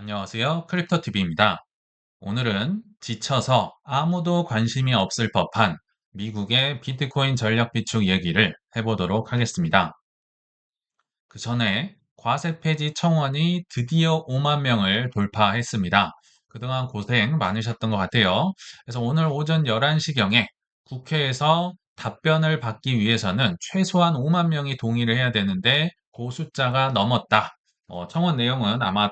안녕하세요. 크립토TV입니다. 오늘은 지쳐서 아무도 관심이 없을 법한 미국의 비트코인 전략 비축 얘기를 해보도록 하겠습니다. 그 전에 과세 폐지 청원이 드디어 5만 명을 돌파했습니다. 그동안 고생 많으셨던 것 같아요. 그래서 오늘 오전 11시경에 국회에서 답변을 받기 위해서는 최소한 5만 명이 동의를 해야 되는데 그 숫자가 넘었다. 청원 내용은 아마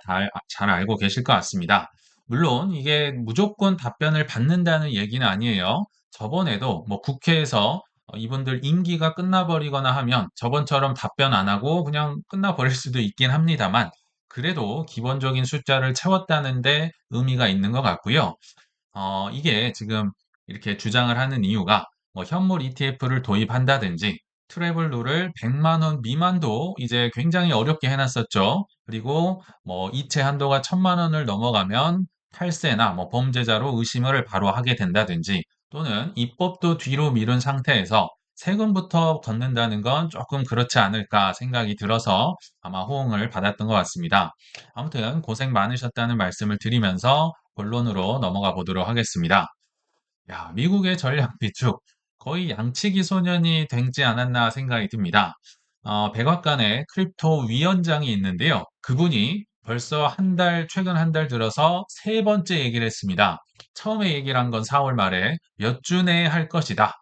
잘 알고 계실 것 같습니다. 물론 이게 무조건 답변을 받는다는 얘기는 아니에요. 저번에도 뭐 국회에서 이분들 임기가 끝나버리거나 하면 저번처럼 답변 안 하고 그냥 끝나버릴 수도 있긴 합니다만 그래도 기본적인 숫자를 채웠다는데 의미가 있는 것 같고요. 이게 지금 이렇게 주장을 하는 이유가 뭐 현물 ETF를 도입한다든지 트래블 룰을 100만 원 미만도 이제 굉장히 어렵게 해놨었죠. 그리고 뭐 이체 한도가 1000만 원을 넘어가면 탈세나 뭐 범죄자로 의심을 바로 하게 된다든지 또는 입법도 뒤로 미룬 상태에서 세금부터 걷는다는 건 조금 그렇지 않을까 생각이 들어서 아마 호응을 받았던 것 같습니다. 아무튼 고생 많으셨다는 말씀을 드리면서 본론으로 넘어가 보도록 하겠습니다. 야, 미국의 전략 비축 거의 양치기 소년이 되지 않았나 생각이 듭니다. 백악관에 크립토 위원장이 있는데요. 그분이 벌써 최근 한 달 들어서 세 번째 얘기를 했습니다. 처음에 얘기를 한 건 4월 말에 몇 주 내에 할 것이다.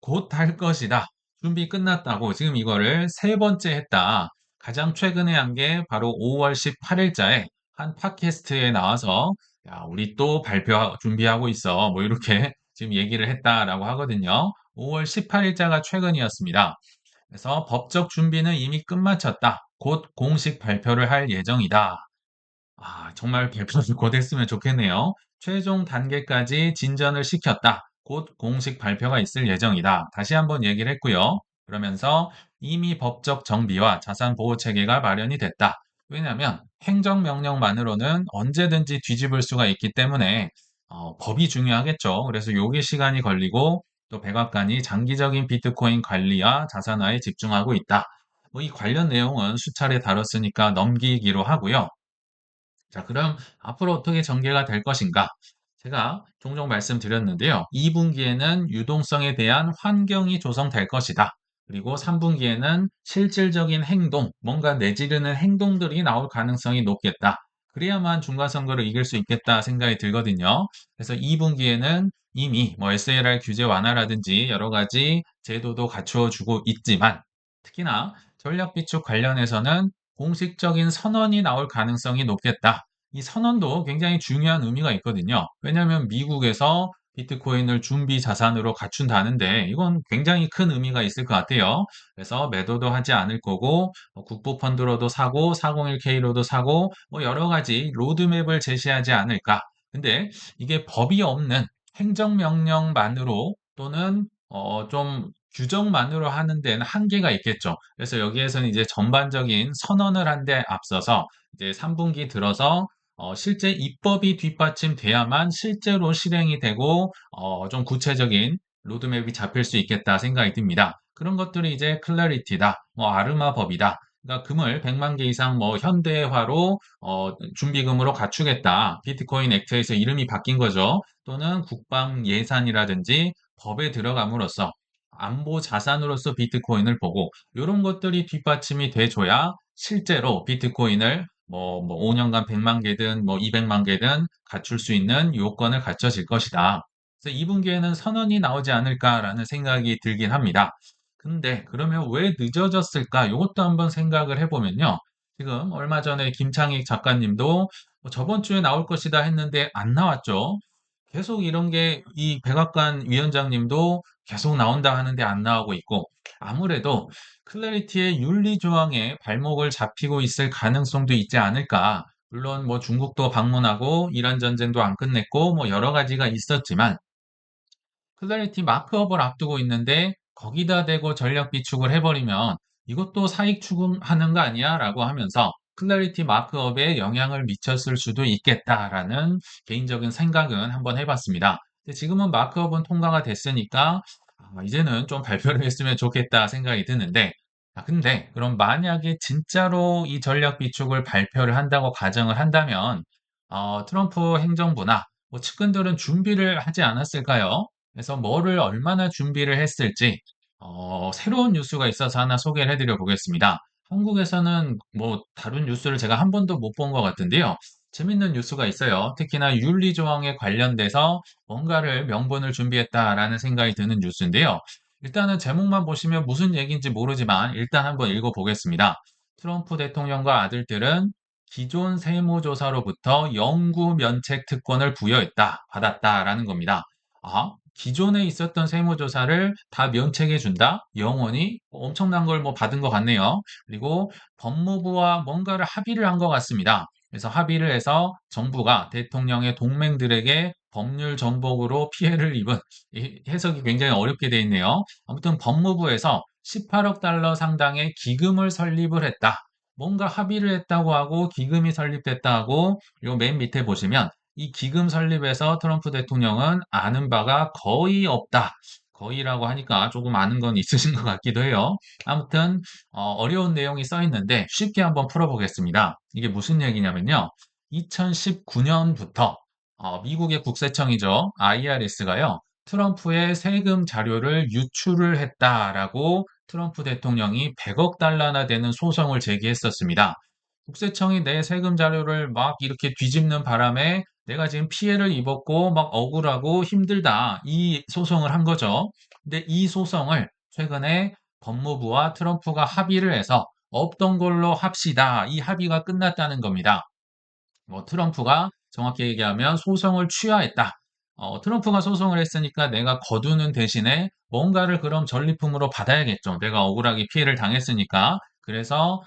곧 할 것이다. 준비 끝났다고 지금 이거를 세 번째 했다. 가장 최근에 한 게 바로 5월 18일자에 한 팟캐스트에 나와서 야, 우리 또 발표 준비하고 있어. 뭐 이렇게 지금 얘기를 했다라고 하거든요. 5월 18일자가 최근이었습니다. 그래서 법적 준비는 이미 끝마쳤다. 곧 공식 발표를 할 예정이다. 정말 발표를 곧 했으면 좋겠네요. 최종 단계까지 진전을 시켰다. 곧 공식 발표가 있을 예정이다. 다시 한번 얘기를 했고요. 그러면서 이미 법적 정비와 자산 보호 체계가 마련이 됐다. 왜냐하면 행정명령만으로는 언제든지 뒤집을 수가 있기 때문에 법이 중요하겠죠. 그래서 요게 시간이 걸리고 또 백악관이 장기적인 비트코인 관리와 자산화에 집중하고 있다. 뭐 이 관련 내용은 수차례 다뤘으니까 넘기기로 하고요. 자, 그럼 앞으로 어떻게 전개가 될 것인가? 제가 종종 말씀드렸는데요. 2분기에는 유동성에 대한 환경이 조성될 것이다. 그리고 3분기에는 실질적인 행동, 뭔가 내지르는 행동들이 나올 가능성이 높겠다. 그래야만 중간선거를 이길 수 있겠다 생각이 들거든요. 그래서 2분기에는 이미 뭐 SLR 규제 완화라든지 여러 가지 제도도 갖추어 주고 있지만 특히나 전략 비축 관련해서는 공식적인 선언이 나올 가능성이 높겠다. 이 선언도 굉장히 중요한 의미가 있거든요. 왜냐하면 미국에서 비트코인을 준비 자산으로 갖춘다는데 이건 굉장히 큰 의미가 있을 것 같아요. 그래서 매도도 하지 않을 거고 국부 펀드로도 사고 401K로도 사고 뭐 여러 가지 로드맵을 제시하지 않을까. 근데 이게 법이 없는 행정명령만으로 또는 좀 규정만으로 하는 데는 한계가 있겠죠. 그래서 여기에서는 이제 전반적인 선언을 한 데 앞서서 이제 3분기 들어서 실제 입법이 뒷받침돼야만 실제로 실행이 되고 좀 구체적인 로드맵이 잡힐 수 있겠다 생각이 듭니다. 그런 것들이 이제 클래리티다, 뭐 아르마 법이다. 그러니까 금을 100만 개 이상 뭐 현대화로 준비금으로 갖추겠다. 비트코인 액트에서 이름이 바뀐 거죠. 또는 국방 예산이라든지 법에 들어감으로써 안보 자산으로서 비트코인을 보고 이런 것들이 뒷받침이 돼줘야 실제로 비트코인을 뭐 5년간 100만 개든 뭐 200만 개든 갖출 수 있는 요건을 갖춰질 것이다. 그래서 2분기에는 선언이 나오지 않을까라는 생각이 들긴 합니다. 근데 그러면 왜 늦어졌을까? 이것도 한번 생각을 해보면요. 지금 얼마 전에 김창익 작가님도 뭐 저번 주에 나올 것이다 했는데 안 나왔죠. 계속 이런 게 이 백악관 위원장님도 계속 나온다 하는데 안 나오고 있고 아무래도 클래리티의 윤리 조항에 발목을 잡히고 있을 가능성도 있지 않을까. 물론 뭐 중국도 방문하고 이란 전쟁도 안 끝냈고 뭐 여러 가지가 있었지만 클래리티 마크업을 앞두고 있는데 거기다 대고 전략 비축을 해버리면 이것도 사익 추궁하는 거 아니야? 라고 하면서 클래리티 마크업에 영향을 미쳤을 수도 있겠다라는 개인적인 생각은 한번 해봤습니다. 근데 지금은 마크업은 통과가 됐으니까 이제는 좀 발표를 했으면 좋겠다 생각이 드는데 근데 그럼 만약에 진짜로 이 전략 비축을 발표를 한다고 가정을 한다면 트럼프 행정부나 뭐 측근들은 준비를 하지 않았을까요? 그래서 뭐를 얼마나 준비를 했을지 새로운 뉴스가 있어서 하나 소개를 해드려 보겠습니다. 한국에서는 뭐 다른 뉴스를 제가 한 번도 못 본 것 같은데요. 재밌는 뉴스가 있어요. 특히나 윤리조항에 관련돼서 뭔가를 명분을 준비했다라는 생각이 드는 뉴스인데요. 일단은 제목만 보시면 무슨 얘기인지 모르지만 일단 한번 읽어보겠습니다. 트럼프 대통령과 아들들은 기존 세무조사로부터 영구 면책 특권을 받았다라는 겁니다. 기존에 있었던 세무조사를 다 면책해 준다? 영원히? 엄청난 걸 뭐 받은 것 같네요. 그리고 법무부와 뭔가를 합의를 한 것 같습니다. 그래서 합의를 해서 정부가 대통령의 동맹들에게 법률 전복으로 피해를 입은 이 해석이 굉장히 어렵게 돼 있네요. 아무튼 법무부에서 18억 달러 상당의 기금을 설립을 했다. 뭔가 합의를 했다고 하고 기금이 설립됐다고 요 맨 밑에 보시면 이 기금 설립에서 트럼프 대통령은 아는 바가 거의 없다. 거의라고 하니까 조금 아는 건 있으신 것 같기도 해요. 아무튼 어려운 내용이 써 있는데 쉽게 한번 풀어보겠습니다. 이게 무슨 얘기냐면요. 2019년부터 미국의 국세청이죠. IRS가요. 트럼프의 세금 자료를 유출을 했다라고 트럼프 대통령이 100억 달러나 되는 소송을 제기했었습니다. 국세청이 내 세금 자료를 막 이렇게 뒤집는 바람에 내가 지금 피해를 입었고 막 억울하고 힘들다. 이 소송을 한 거죠. 근데 이 소송을 최근에 법무부와 트럼프가 합의를 해서 없던 걸로 합시다. 이 합의가 끝났다는 겁니다. 뭐 트럼프가 정확히 얘기하면 소송을 취하했다. 트럼프가 소송을 했으니까 내가 거두는 대신에 뭔가를 그럼 전리품으로 받아야겠죠. 내가 억울하게 피해를 당했으니까. 그래서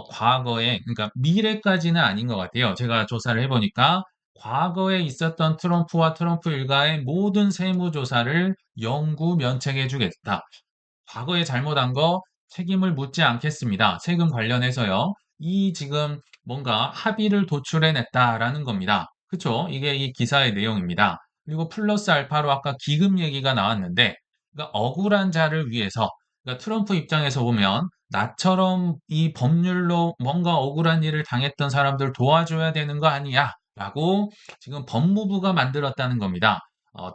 과거에 그러니까 미래까지는 아닌 것 같아요. 제가 조사를 해보니까 과거에 있었던 트럼프와 트럼프 일가의 모든 세무조사를 영구 면책해 주겠다. 과거에 잘못한 거 책임을 묻지 않겠습니다. 세금 관련해서요. 이 지금 뭔가 합의를 도출해냈다라는 겁니다. 그쵸? 이게 이 기사의 내용입니다. 그리고 플러스 알파로 아까 기금 얘기가 나왔는데, 그러니까 억울한 자를 위해서, 그러니까 트럼프 입장에서 보면 나처럼 이 법률로 뭔가 억울한 일을 당했던 사람들 도와줘야 되는 거 아니야? 라고 지금 법무부가 만들었다는 겁니다.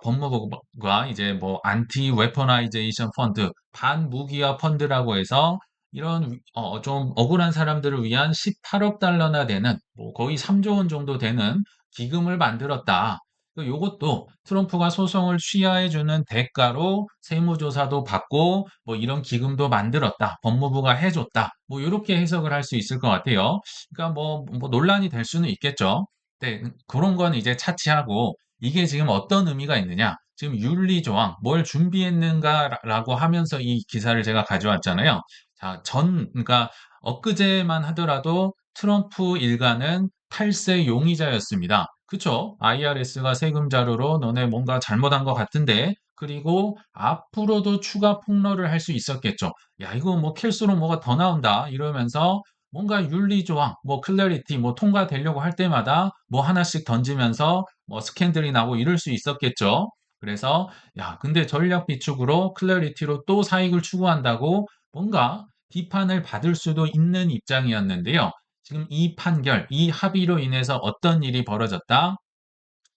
법무부가 이제 뭐 안티 웨퍼나이제이션 펀드, 반무기화 펀드라고 해서 이런 좀 억울한 사람들을 위한 18억 달러나 되는 뭐 거의 3조 원 정도 되는 기금을 만들었다. 요것도 트럼프가 소송을 취하해 주는 대가로 세무조사도 받고 뭐 이런 기금도 만들었다. 법무부가 해줬다. 뭐 이렇게 해석을 할 수 있을 것 같아요. 그러니까 뭐 논란이 될 수는 있겠죠. 네, 그런 건 이제 차치하고 이게 지금 어떤 의미가 있느냐? 지금 윤리조항, 뭘 준비했는가라고 하면서 이 기사를 제가 가져왔잖아요. 자, 그러니까 엊그제만 하더라도 트럼프 일가는 탈세 용의자였습니다. 그쵸? IRS가 세금 자료로 너네 뭔가 잘못한 것 같은데, 그리고 앞으로도 추가 폭로를 할 수 있었겠죠. 야, 이거 뭐 캘수록 뭐가 더 나온다. 이러면서 뭔가 윤리조항, 뭐 클래리티, 뭐 통과되려고 할 때마다 뭐 하나씩 던지면서 뭐 스캔들이 나고 이럴 수 있었겠죠. 그래서 야, 근데 전략 비축으로 클래리티로 또 사익을 추구한다고 뭔가 비판을 받을 수도 있는 입장이었는데요. 지금 이 판결, 이 합의로 인해서 어떤 일이 벌어졌다?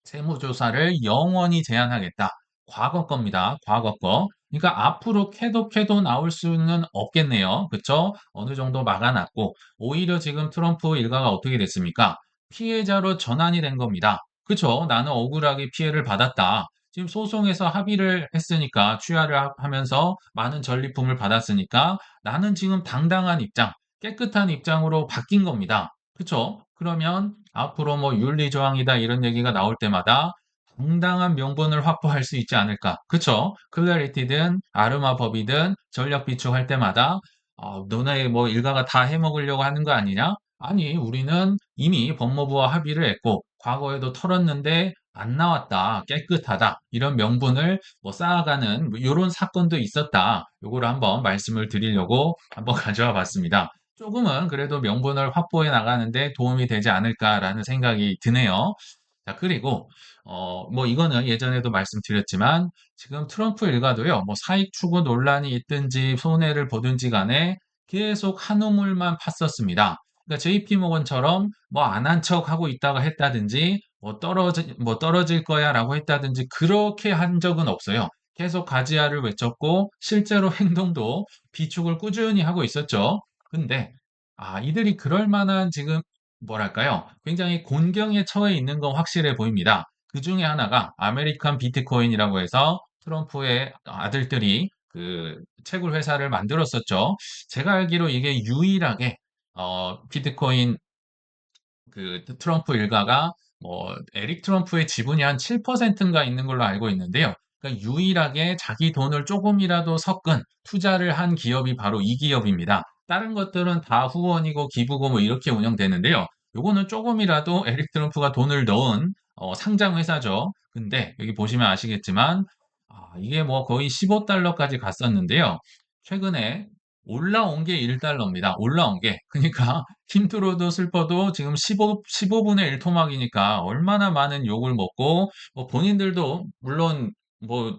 세무조사를 영원히 제한하겠다. 과거 겁니다. 과거 거. 그러니까 앞으로 캐도 나올 수는 없겠네요. 그쵸? 어느 정도 막아놨고, 오히려 지금 트럼프 일가가 어떻게 됐습니까? 피해자로 전환이 된 겁니다. 그쵸? 나는 억울하게 피해를 받았다. 지금 소송에서 합의를 했으니까, 하면서 많은 전리품을 받았으니까, 나는 지금 당당한 입장, 깨끗한 입장으로 바뀐 겁니다. 그쵸? 그러면 앞으로 뭐 윤리조항이다 이런 얘기가 나올 때마다 당당한 명분을 확보할 수 있지 않을까. 그쵸? 클래리티든 아르마 법이든 전략 비축할 때마다 너네 뭐 일가가 다 해먹으려고 하는 거 아니냐? 아니, 우리는 이미 법무부와 합의를 했고 과거에도 털었는데 안 나왔다. 깨끗하다. 이런 명분을 뭐 쌓아가는 뭐 이런 사건도 있었다. 요거를 한번 말씀을 드리려고 한번 가져와 봤습니다. 조금은 그래도 명분을 확보해 나가는데 도움이 되지 않을까라는 생각이 드네요. 자, 그리고, 뭐, 이거는 예전에도 말씀드렸지만, 지금 트럼프 일가도요, 뭐, 사익 추구 논란이 있든지, 손해를 보든지 간에 계속 한 우물만 팠었습니다. 그러니까 JP 모건처럼 뭐 안 한 척 하고 있다가 했다든지 뭐 떨어질 거야라고 했다든지 그렇게 한 적은 없어요. 계속 가지아를 외쳤고 실제로 행동도 비축을 꾸준히 하고 있었죠. 근데 이들이 그럴 만한 지금 뭐랄까요? 굉장히 곤경에 처해 있는 건 확실해 보입니다. 그 중에 하나가 아메리칸 비트코인이라고 해서 트럼프의 아들들이 그 채굴 회사를 만들었었죠. 제가 알기로 이게 유일하게 비트코인 그 트럼프 일가가 뭐 에릭 트럼프의 지분이 한 7%인가 있는 걸로 알고 있는데요. 그러니까 유일하게 자기 돈을 조금이라도 섞은 투자를 한 기업이 바로 이 기업입니다. 다른 것들은 다 후원이고 기부고 뭐 이렇게 운영되는데요. 요거는 조금이라도 에릭 트럼프가 돈을 넣은 상장 회사죠. 근데 여기 보시면 아시겠지만 이게 뭐 거의 15달러까지 갔었는데요. 최근에 올라온 게 1달러입니다. 올라온 게. 그러니까 힘들어도 슬퍼도 지금 15분의 1 토막이니까 얼마나 많은 욕을 먹고 뭐 본인들도 물론 뭐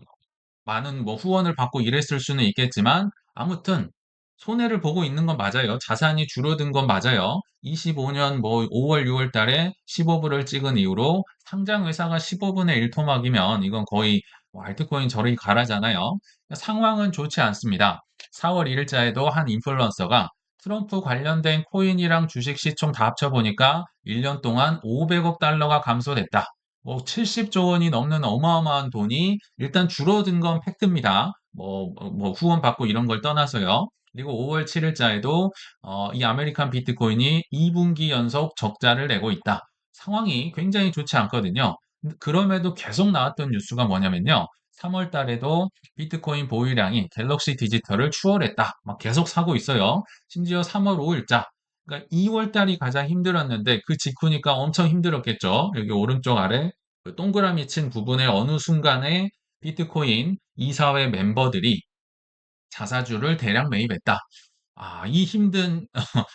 많은 뭐 후원을 받고 이랬을 수는 있겠지만 아무튼 손해를 보고 있는 건 맞아요. 자산이 줄어든 건 맞아요. 25년 뭐 5월, 6월 달에 15불을 찍은 이후로 상장 회사가 15분의 1 토막이면 이건 거의 뭐 알트코인 저리 가라잖아요. 상황은 좋지 않습니다. 4월 1일자에도 한 인플루언서가 트럼프 관련된 코인이랑 주식 시총 다 합쳐보니까 1년 동안 500억 달러가 감소됐다. 뭐 70조 원이 넘는 어마어마한 돈이 일단 줄어든 건 팩트입니다. 뭐 후원 받고 이런 걸 떠나서요. 그리고 5월 7일자에도 이 아메리칸 비트코인이 2분기 연속 적자를 내고 있다. 상황이 굉장히 좋지 않거든요. 그럼에도 계속 나왔던 뉴스가 뭐냐면요. 3월 달에도 비트코인 보유량이 갤럭시 디지털을 추월했다. 막 계속 사고 있어요. 심지어 3월 5일자. 그러니까 2월 달이 가장 힘들었는데 그 직후니까 엄청 힘들었겠죠. 여기 오른쪽 아래 그 동그라미 친 부분의 어느 순간에 비트코인 이사회 멤버들이 자사주를 대량 매입했다. 이 힘든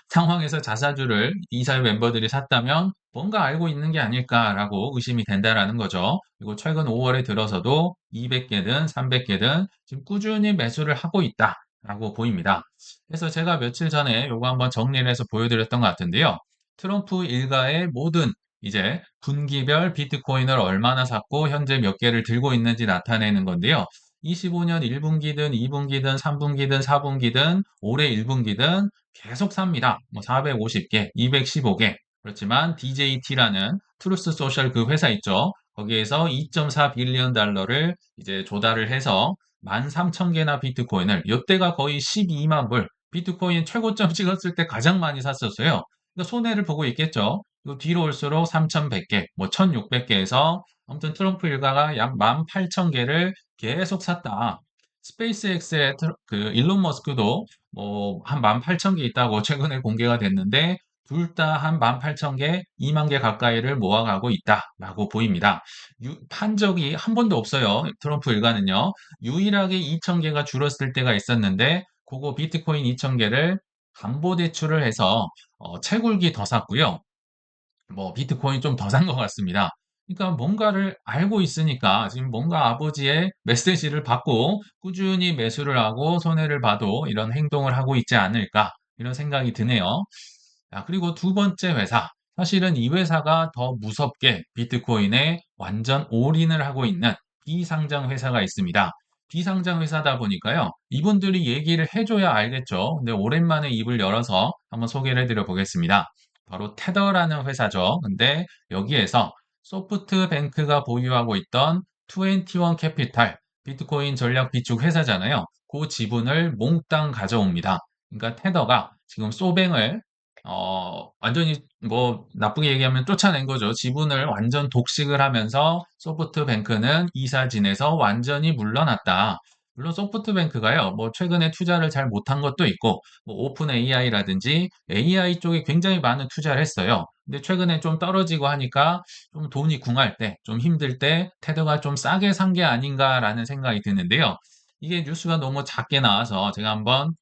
상황에서 자사주를 이사회 멤버들이 샀다면 뭔가 알고 있는 게 아닐까라고 의심이 된다라는 거죠. 그리고 최근 5월에 들어서도 200개든 300개든 지금 꾸준히 매수를 하고 있다라고 보입니다. 그래서 제가 며칠 전에 요거 한번 정리를 해서 보여드렸던 것 같은데요. 트럼프 일가의 모든 이제 분기별 비트코인을 얼마나 샀고 현재 몇 개를 들고 있는지 나타내는 건데요. 25년 1분기든 2분기든 3분기든 4분기든 올해 1분기든 계속 삽니다. 뭐 450개, 215개. 그렇지만 DJT라는 트루스 소셜 그 회사 있죠. 거기에서 2.4 빌리언 달러를 이제 조달을 해서 13,000개나 비트코인을 이때가 거의 12만 불. 비트코인 최고점 찍었을 때 가장 많이 샀었어요. 그러니까 손해를 보고 있겠죠. 그리고 뒤로 올수록 3,100개, 뭐 1,600개에서 아무튼 트럼프 일가가 약 18,000개를 계속 샀다. 스페이스X의 그 일론 머스크도 뭐 한 18,000개 있다고 최근에 공개가 됐는데 둘 다 한 18,000개, 2만 개 가까이를 모아가고 있다라고 보입니다. 판 적이 한 번도 없어요. 트럼프 일가는요. 유일하게 2,000개가 줄었을 때가 있었는데 그거 비트코인 2,000개를 담보대출을 해서 채굴기 더 샀고요. 뭐 비트코인 좀 더 산 것 같습니다. 그러니까 뭔가를 알고 있으니까 지금 뭔가 아버지의 메시지를 받고 꾸준히 매수를 하고 손해를 봐도 이런 행동을 하고 있지 않을까 이런 생각이 드네요. 그리고 두 번째 회사. 사실은 이 회사가 더 무섭게 비트코인에 완전 올인을 하고 있는 비상장 회사가 있습니다. 비상장 회사다 보니까요. 이분들이 얘기를 해줘야 알겠죠. 근데 오랜만에 입을 열어서 한번 소개를 해드려 보겠습니다. 바로 테더라는 회사죠. 근데 여기에서 소프트뱅크가 보유하고 있던 21 캐피탈, 비트코인 전략 비축 회사잖아요. 그 지분을 몽땅 가져옵니다. 그러니까 테더가 지금 소뱅을 완전히 뭐 나쁘게 얘기하면 쫓아낸 거죠. 지분을 완전 독식을 하면서 소프트뱅크는 이사진에서 완전히 물러났다. 물론 소프트뱅크가요, 뭐 최근에 투자를 잘 못한 것도 있고, 뭐 오픈 AI라든지 AI 쪽에 굉장히 많은 투자를 했어요. 근데 최근에 좀 떨어지고 하니까 좀 돈이 궁할 때, 좀 힘들 때 테더가 좀 싸게 산 게 아닌가라는 생각이 드는데요. 이게 뉴스가 너무 작게 나와서 제가 한번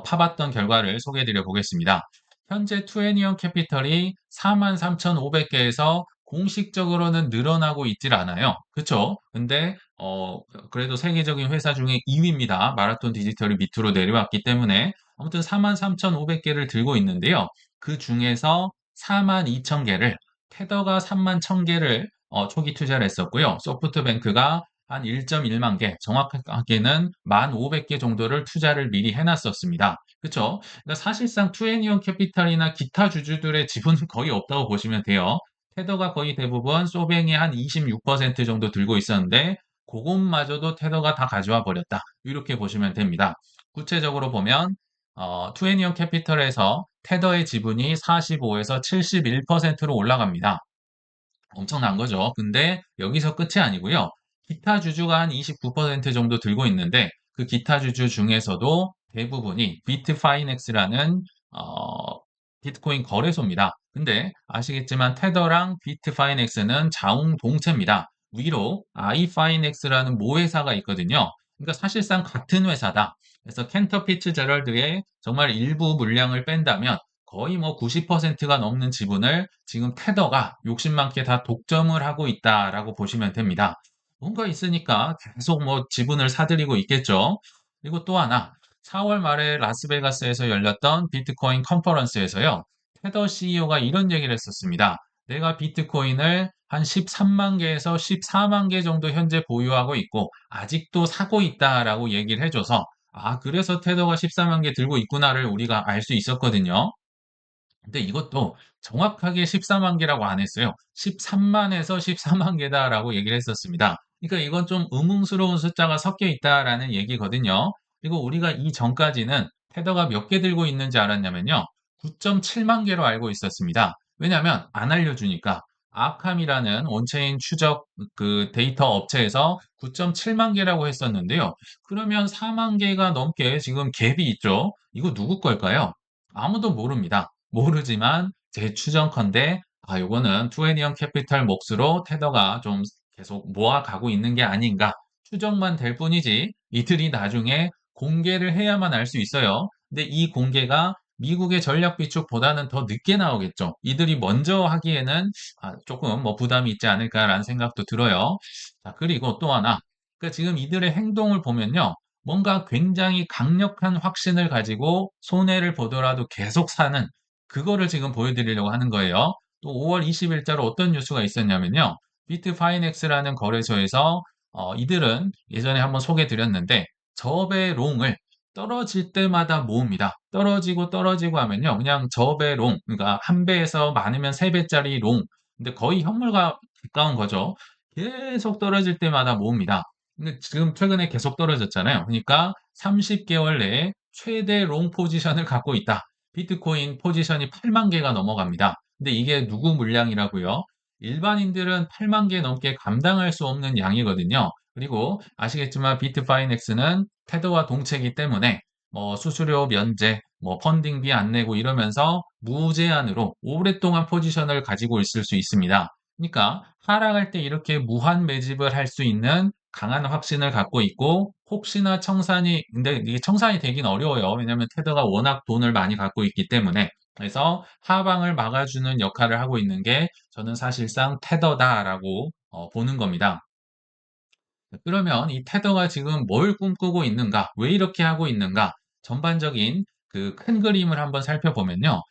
파봤던 결과를 소개해 드려 보겠습니다. 현재 투애니언 캐피털이 43,500개에서 공식적으로는 늘어나고 있질 않아요. 그쵸? 근데 어, 그래도 세계적인 회사 중에 2위입니다. 마라톤 디지털이 밑으로 내려왔기 때문에 아무튼 43,500개를 들고 있는데요. 그 중에서 42,000개를 테더가 31,000개를 초기 투자를 했었고요. 소프트뱅크가 한 1.1만 개, 정확하게는 1,500개 정도를 투자를 미리 해놨었습니다. 그렇죠? 그러니까 사실상 투애니언 캐피탈이나 기타 주주들의 지분은 거의 없다고 보시면 돼요. 테더가 거의 대부분 소뱅이 한 26% 정도 들고 있었는데 그것마저도 테더가 다 가져와 버렸다. 이렇게 보시면 됩니다. 구체적으로 보면 투애니언 캐피털에서 테더의 지분이 45에서 71%로 올라갑니다. 엄청난 거죠. 근데 여기서 끝이 아니고요. 기타 주주가 한 29% 정도 들고 있는데 그 기타 주주 중에서도 대부분이 비트파이넥스라는 어, 비트코인 거래소입니다. 근데 아시겠지만 테더랑 비트파이넥스는 자웅동체입니다. 위로 아이파이넥스라는 모회사가 있거든요. 그러니까 사실상 같은 회사다. 그래서 켄터 피츠제럴드의 정말 일부 물량을 뺀다면 거의 뭐 90%가 넘는 지분을 지금 테더가 욕심 많게 다 독점을 하고 있다라고 보시면 됩니다. 뭔가 있으니까 계속 뭐 지분을 사들이고 있겠죠. 그리고 또 하나, 4월 말에 라스베가스에서 열렸던 비트코인 컨퍼런스에서요. 테더 CEO가 이런 얘기를 했었습니다. 내가 비트코인을 한 13만 개에서 14만 개 정도 현재 보유하고 있고 아직도 사고 있다라고 얘기를 해줘서 아, 그래서 테더가 14만 개 들고 있구나를 우리가 알 수 있었거든요. 근데 이것도 정확하게 14만 개라고 안 했어요. 13만에서 14만 개다라고 얘기를 했었습니다. 그러니까 이건 좀 의문스러운 숫자가 섞여 있다라는 얘기거든요. 그리고 우리가 이 전까지는 테더가 몇 개 들고 있는지 알았냐면요. 9.7만 개로 알고 있었습니다. 왜냐하면 안 알려주니까. 아캄이라는 온체인 추적 그 데이터 업체에서 9.7만 개라고 했었는데요. 그러면 4만 개가 넘게 지금 갭이 있죠. 이거 누구 걸까요? 아무도 모릅니다. 모르지만 제 추정컨대 요거는 투애니언 캐피탈 몫으로 테더가 좀 계속 모아가고 있는 게 아닌가 추정만 될 뿐이지 이들이 나중에 공개를 해야만 알 수 있어요. 근데 이 공개가 미국의 전략 비축보다는 더 늦게 나오겠죠. 이들이 먼저 하기에는 조금 뭐 부담이 있지 않을까라는 생각도 들어요. 자, 그리고 또 하나. 그러니까 지금 이들의 행동을 보면요. 뭔가 굉장히 강력한 확신을 가지고 손해를 보더라도 계속 사는 그거를 지금 보여드리려고 하는 거예요. 또 5월 20일자로 어떤 뉴스가 있었냐면요. 비트파이넥스라는 거래소에서 이들은 예전에 한번 소개 드렸는데 접의 롱을 떨어질 때마다 모읍니다. 떨어지고 떨어지고 하면요. 그냥 접의 롱, 그러니까 한 배에서 많으면 세 배짜리 롱. 근데 거의 현물과 가까운 거죠. 계속 떨어질 때마다 모읍니다. 근데 지금 최근에 계속 떨어졌잖아요. 그러니까 30개월 내에 최대 롱 포지션을 갖고 있다. 비트코인 포지션이 8만 개가 넘어갑니다. 근데 이게 누구 물량이라고요? 일반인들은 8만 개 넘게 감당할 수 없는 양이거든요. 그리고 아시겠지만 비트파이넥스는 테더와 동체이기 때문에 뭐 수수료 면제, 뭐 펀딩비 안 내고 이러면서 무제한으로 오랫동안 포지션을 가지고 있을 수 있습니다. 그러니까 하락할 때 이렇게 무한 매집을 할 수 있는 강한 확신을 갖고 있고 혹시나 청산이 근데 이게 청산이 되긴 어려워요. 왜냐하면 테더가 워낙 돈을 많이 갖고 있기 때문에 그래서 하방을 막아주는 역할을 하고 있는 게 저는 사실상 테더다라고 보는 겁니다. 그러면 이 테더가 지금 뭘 꿈꾸고 있는가? 왜 이렇게 하고 있는가? 전반적인 그 큰 그림을 한번 살펴보면요.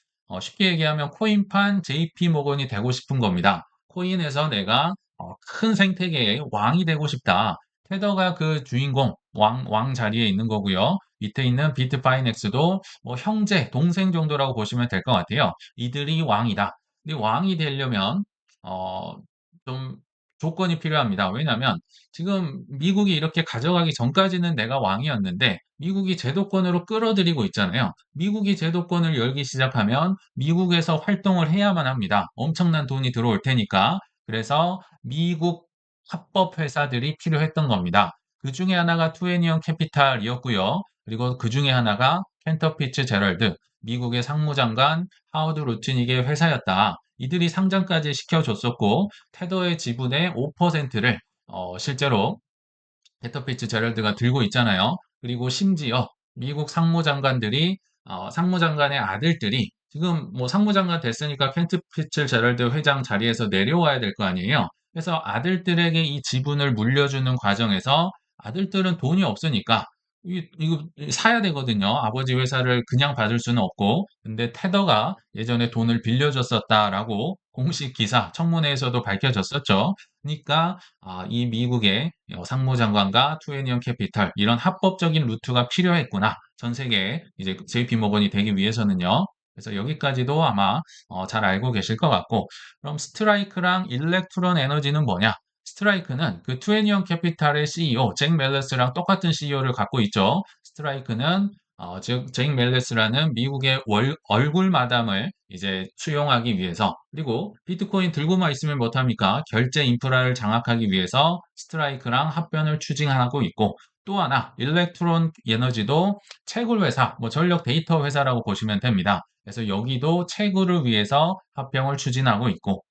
쉽게 얘기하면 코인판 JP 모건이 되고 싶은 겁니다. 코인에서 내가 큰 생태계의 왕이 되고 싶다. 테더가 그 주인공, 왕 자리에 있는 거고요. 밑에 있는 비트파이넥스도 뭐 형제, 동생 정도라고 보시면 될 것 같아요. 이들이 왕이다. 근데 왕이 되려면 어, 좀 조건이 필요합니다. 왜냐하면 지금 미국이 이렇게 가져가기 전까지는 내가 왕이었는데 미국이 제도권으로 끌어들이고 있잖아요. 미국이 제도권을 열기 시작하면 미국에서 활동을 해야만 합니다. 엄청난 돈이 들어올 테니까. 그래서 미국 합법 회사들이 필요했던 겁니다. 그 중에 하나가 투애니언 캐피탈이었고요. 그리고 그 중에 하나가 켄터피츠 제럴드, 미국의 상무장관 하워드 루트닉의 회사였다. 이들이 상장까지 시켜줬었고 테더의 지분의 5%를 실제로 페터피츠 제럴드가 들고 있잖아요. 그리고 심지어 미국 상무장관들이 상무장관의 아들들이 지금 뭐 상무장관 됐으니까 켄트 피츠 제럴드 회장 자리에서 내려와야 될 거 아니에요. 그래서 아들들에게 이 지분을 물려주는 과정에서 아들들은 돈이 없으니까 이거 사야 되거든요. 아버지 회사를 그냥 받을 수는 없고. 근데 테더가 예전에 돈을 빌려줬었다라고 공식 기사, 청문회에서도 밝혀졌었죠. 그러니까 이 미국의 상무장관과 투애니언 캐피털 이런 합법적인 루트가 필요했구나. 전 세계 이제 JP 모건이 되기 위해서는요. 그래서 여기까지도 아마 잘 알고 계실 것 같고, 그럼 스트라이크랑 일렉트론 에너지는 뭐냐? 스트라이크는 그 투애니언 캐피탈의 CEO 잭 멜레스랑 똑같은 CEO를 갖고 있죠. 스트라이크는 즉 잭 멜레스라는 미국의 얼굴 마담을 이제 수용하기 위해서, 그리고 비트코인 들고만 있으면 못합니까? 결제 인프라를 장악하기 위해서 스트라이크랑 합병을 추진하고 있고, 또 하나 일렉트론 에너지도 채굴 회사, 뭐 전력 데이터 회사라고 보시면 됩니다. 그래서 여기도 채굴을 위해서 합병을 추진하고 있고,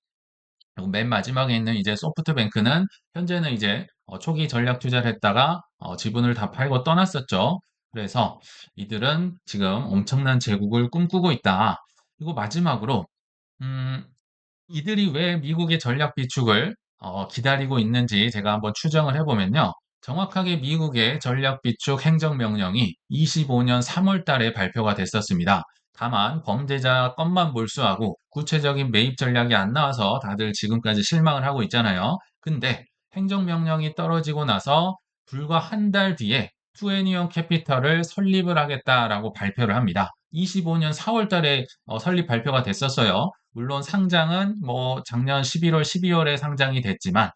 그리고 맨 마지막에 있는 이제 소프트뱅크는 현재는 이제 초기 전략 투자를 했다가 지분을 다 팔고 떠났었죠. 그래서 이들은 지금 엄청난 제국을 꿈꾸고 있다. 그리고 마지막으로 음, 이들이 왜 미국의 전략 비축을 기다리고 있는지 제가 한번 추정을 해보면요. 정확하게 미국의 전략 비축 행정명령이 25년 3월 달에 발표가 됐었습니다. 다만 범죄자 건만 몰수하고 구체적인 매입 전략이 안 나와서 다들 지금까지 실망을 하고 있잖아요. 근데 행정명령이 떨어지고 나서 불과 한 달 뒤에 투애니언 캐피털을 설립을 하겠다라고 발표를 합니다. 25년 4월 달에 설립 발표가 됐었어요. 물론 상장은 뭐 작년 11월, 12월에 상장이 됐지만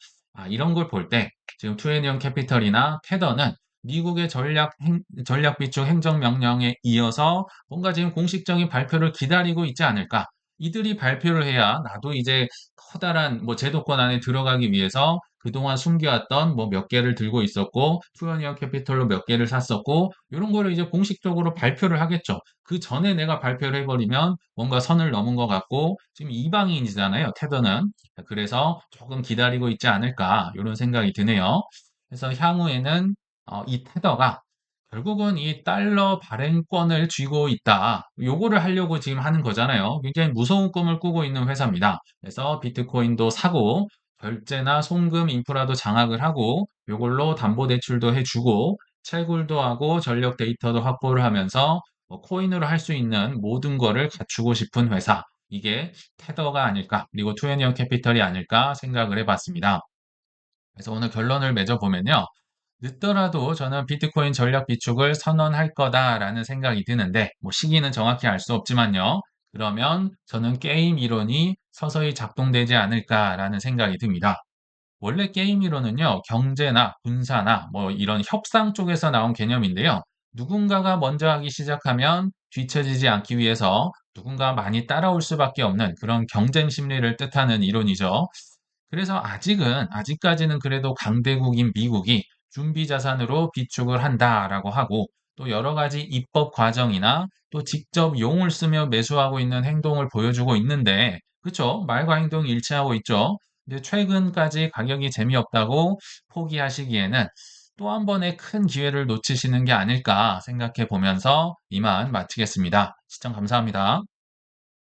이런 걸 볼 때 지금 투애니언 캐피털이나 테더는 미국의 전략 비축 행정명령에 이어서 뭔가 지금 공식적인 발표를 기다리고 있지 않을까. 이들이 발표를 해야 나도 이제 커다란 뭐 제도권 안에 들어가기 위해서 그동안 숨겨왔던 뭐 몇 개를 들고 있었고 투애니언 캐피털로 몇 개를 샀었고 이런 거를 이제 공식적으로 발표를 하겠죠. 그 전에 내가 발표를 해버리면 뭔가 선을 넘은 것 같고 지금 이방인이잖아요, 테더는. 그래서 조금 기다리고 있지 않을까 이런 생각이 드네요. 그래서 향후에는 이 테더가 결국은 이 달러 발행권을 쥐고 있다. 요거를 하려고 지금 하는 거잖아요. 굉장히 무서운 꿈을 꾸고 있는 회사입니다. 그래서 비트코인도 사고 결제나 송금 인프라도 장악을 하고 요걸로 담보대출도 해주고 채굴도 하고 전력 데이터도 확보를 하면서 코인으로 할 수 있는 모든 거를 갖추고 싶은 회사. 이게 테더가 아닐까, 그리고 투애니언 캐피털이 아닐까 생각을 해봤습니다. 그래서 오늘 결론을 맺어보면요. 늦더라도 저는 비트코인 전략 비축을 선언할 거다라는 생각이 드는데, 뭐 시기는 정확히 알 수 없지만요. 그러면 저는 게임 이론이 서서히 작동되지 않을까라는 생각이 듭니다. 원래 게임 이론은요, 경제나 군사나 뭐 이런 협상 쪽에서 나온 개념인데요. 누군가가 먼저 하기 시작하면 뒤처지지 않기 위해서 누군가 많이 따라올 수밖에 없는 그런 경쟁 심리를 뜻하는 이론이죠. 그래서 아직까지는 그래도 강대국인 미국이 준비 자산으로 비축을 한다라고 하고, 또 여러 가지 입법 과정이나 또 직접 용을 쓰며 매수하고 있는 행동을 보여주고 있는데, 그쵸? 말과 행동이 일치하고 있죠. 근데 최근까지 가격이 재미없다고 포기하시기에는 또 한 번의 큰 기회를 놓치시는 게 아닐까 생각해 보면서 이만 마치겠습니다. 시청 감사합니다.